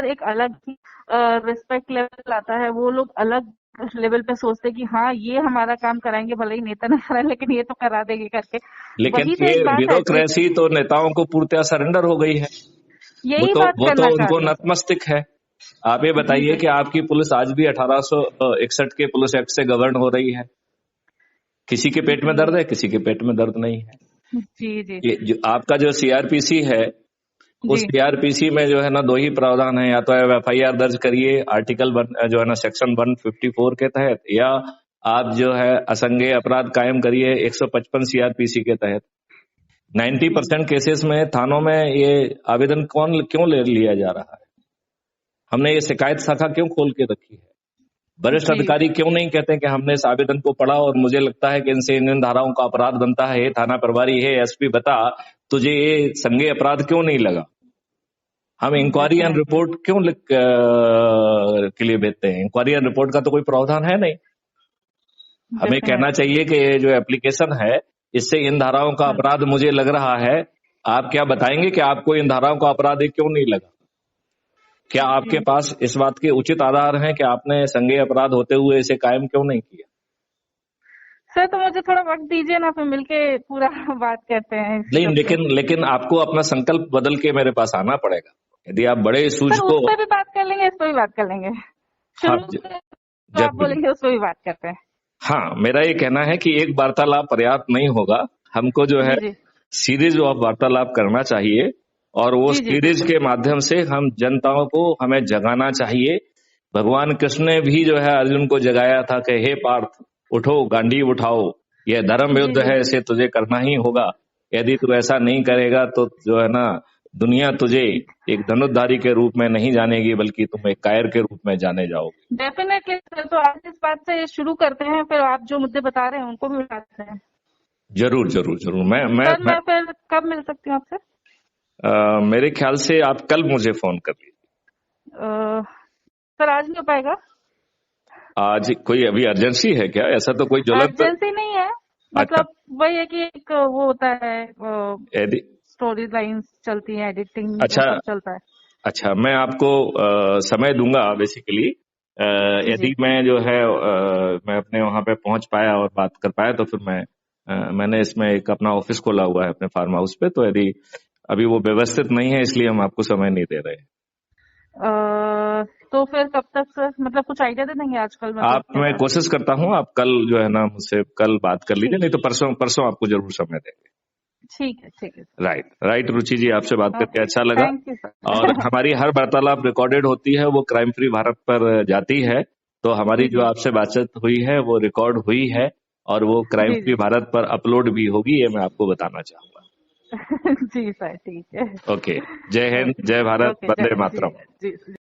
एक अलग ही respect level आता है। वो लोग अलग लेवल पे सोचते कि हाँ ये हमारा काम कराएंगे, भले ही नेता ना कराए लेकिन ये तो करा देंगे करके। लेकिन वही तो ये एक बात है, ब्यूरोक्रेसी तो नेताओं को पूर्णतः सरेंडर हो गई है। यही बात वो तो करना उनको चाहते हैं सर। नतमस्तक है। आप ये जी बताइए सर। कि आपकी पुलिस आज भी 1861 के पुलिस एक्ट से गवर्न हो रही है। किसी के पेट में जी दर्द है, किसी के पेट में दर्द नहीं है। जी जी ये जो आपका जो सीआरपीसी है, उस जी सीआरपीसी में जो है ना 2 ही प्रावधान है, या तो एफआईआर दर्ज करिए आर्टिकल जो है ना सेक्शन 154 के तहत, या आप जो है असंज्ञेय अपराध कायम करिए 155 सीआरपीसी के तहत। 90% जी केसेस में थानों में ये आवेदन क्यों ले लिया जा रहा है? हमने ये शिकायत शाखा क्यों खोल के रखी है? वरिष्ठ जी अधिकारी क्यों नहीं कहते कि हमने इस आवेदन को पढ़ा और मुझे लगता है कि इनसे इन धाराओं का अपराध बनता है, हे थाना प्रभारी, हे एसपी बता तुझे ये संज्ञेय अपराध क्यों नहीं लगा? हम इंक्वायरी एंड डेफिनेटली रिपोर्ट क्यों के लिए भेजते हैं? इंक्वायरी एंड रिपोर्ट का तो कोई प्रावधान है नहीं। हमें कहना डेफिनेटली चाहिए कि ये जो एप्लीकेशन है, इससे इन धाराओं का अपराध मुझे लग रहा है। आप क्या बताएंगे कि आपको इन धाराओं का अपराध क्यों नहीं लगा? क्या आपके जी पास इस बात के उचित आधार हैं कि आपने संज्ञेय अपराध होते हुए इसे कायम क्यों नहीं किया? सर, तो मुझे थोड़ा वक्त दीजिए ना, फिर मिलके पूरा बात करते हैं इसी नहीं, सब पे। लेकिन आपको अपना संकल्प बदल के मेरे पास आना पड़ेगा। यदि आप बड़े सूझ सर, को, उस पे भी बात कर लेंगे, इस पे भी बात कर लेंगे। हाँ, शुरू में जो आप जरूर, बोलेंगे उस पे भी बात करते हैं। हाँ, मेरा ये कहना है कि एक वार्तालाप पर्याप्त नहीं होगा। हमको जो है जी जी सीरीज ऑफ वार्तालाप करना चाहिए, और वो जी जी सीरीज बिल्कुल। के माध्यम से हम जनताओं को हमें जगाना चाहिए। भगवान कृष्ण ने भी जो है अर्जुन को जगाया था कि हे पार्थ, उठो, गांडी उठाओ, यह धर्म जी युद्ध जी है, इसे तुझे करना ही होगा। यदि तू ऐसा नहीं करेगा तो जो है ना, दुनिया तुझे एक धनुर्धारी के रूप में नहीं जानेगी, बल्कि तुम एक कायर के रूप में जाने जाओगे। डेफिनेटली सर, तो आज इस बात से शुरू करते हैं, फिर आप जो मुद्दे बता रहे हैं उनको भी उठाते हैं। जरूर जरूर जरूर। सर, मैं फिर कब मिल सकती हूँ आपसे? मेरे ख्याल से आप कल मुझे फोन कर लीजिए। सर, आज नहीं हो पाएगा? आज कोई अभी अर्जेंसी है क्या? ऐसा तो कोई ज्वलंत। अर्जेंसी नहीं है, अच्छा, मतलब वही है कि एक वो होता है, यदि, स्टोरी लाइन्स चलती है, एडिटिंग वो अच्छा सब चलता है। अच्छा, मैं आपको समय दूंगा बेसिकली। जी जी यदि मैं जो है मैं अपने वहां पे पहुंच पाया और बात कर पाया तो फिर मैंने इसमें एक अपना ऑफिस खोला हुआ है अपने फार्म हाउस पे, तो यदि अभी वो व्यवस्थित नहीं है इसलिए हम आपको समय नहीं दे रहे हैं। तो फिर कब तक सर, मतलब कुछ आइडिया दे देंगे आजकल, मतलब मैं कैसा? कोशिश करता हूँ आप कल जो है ना मुझसे कल बात कर लीजिए, ठीक नहीं तो परसों परसों आपको जरूर समय देंगे। ठीक है ठीक है। राइट राइट, रुचि जी, आपसे बात करके अच्छा लगा। थैंक यू और सर। हमारी हर वार्तालाप रिकॉर्डेड होती है, वो क्राइम फ्री भारत पर जाती है। तो हमारी जी जो जी आपसे बातचीत हुई है वो रिकॉर्ड हुई है, और वो क्राइम जी फ्री जी भारत पर अपलोड भी होगी, ये मैं आपको बताना चाहूंगा। जी सर, ठीक है। ओके, जय हिंद, ओके जय भारत, ओके, वंदे जी मातरम। जी।